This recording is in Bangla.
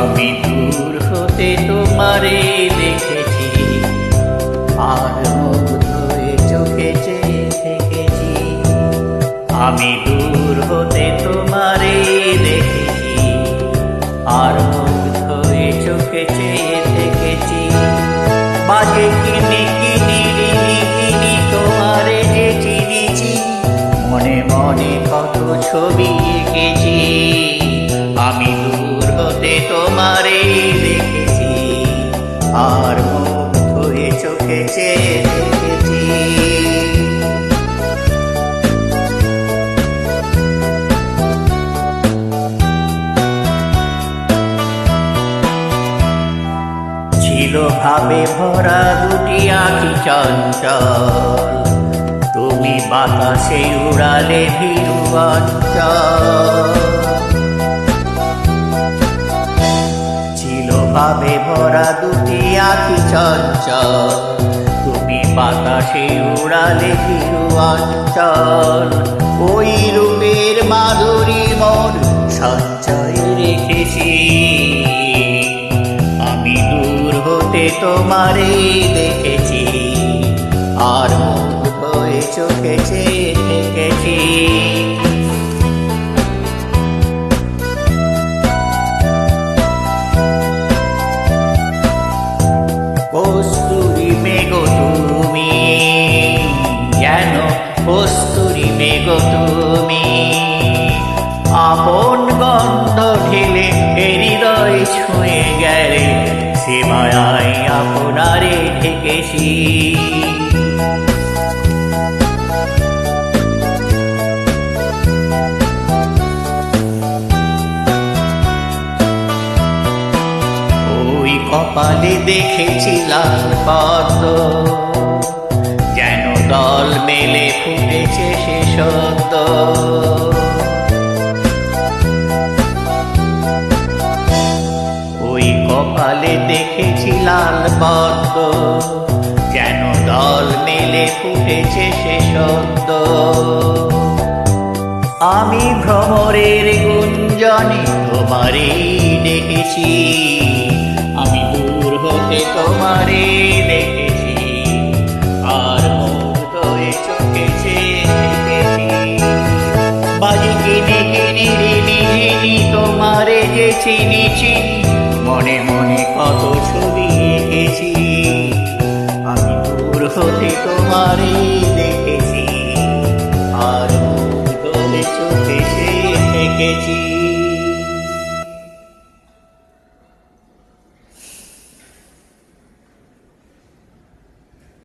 আমি দূর হতে তোমারে দেখেছি, আর মুগ্ধ হয়ে চোখে চেয়ে থেকেছি। আমি দূর হতে তোমারে দেখেছি, আর মুগ্ধ হয়ে চোখে চেয়ে থেকেছি। বাজে কিনি কিনি রিনি কিনি তোমারে যে চিনিছি, মনে মনে কত ছবি এঁকেছি। আমি দূর হতে তোমারে দেখেছি, আর মুগ্ধ হয়ে চোখে চেয়ে দেখেছি। ছিল ভাবে ভরা দুটি আঁখি চঞ্চল, তুমি বাতাসে উড়ালে ভীরু অঞ্চল। ছিল ভাবে ভরা দুটি আঁখি চঞ্চল, তুমি বাতাসে উড়ালে ভীরু অঞ্চল। ওই রূপের মাধুরী মন সঞ্চয় রেখেছি, আমি দূর হতে তোমারে দেখেছি, আর মুগ্ধ হয়ে চোখে চেয়ে থেকেছি। কস্তুরী মেঘ তুমি, যেন কস্তুরী মেঘ তুমি, আপন গন্ধ ঢেলে হৃদয় ছুঁয়ে গেলে, সে মায়ায় আপনারে ঢেকেছি। ওই কপালে দেখেছিলাম পদ্ম, যেন দল মেলে ফুটেছে সে সদ্য। ওই কপালে দেখেছিলাম পদ্ম, যেন দল মেলে ফুটেছে সে সদ্য। আমি ভ্রমরের গুঞ্জনে তোমারে দেখেছি, আমি দূর হতে তোমারে দেখেছি, আর মুগ্ধ হয়ে চোখে চেয়ে থেকেছি। বাজে কিনি কিনি রিনি রিনি তোমারে যে চিনিছি, মনে মনে কত ছবি এঁকেছি। আমি দূর হতে তোমারে দেখেছি, আর মুগ্ধ হয়ে চোখে চেয়ে থেকেছি।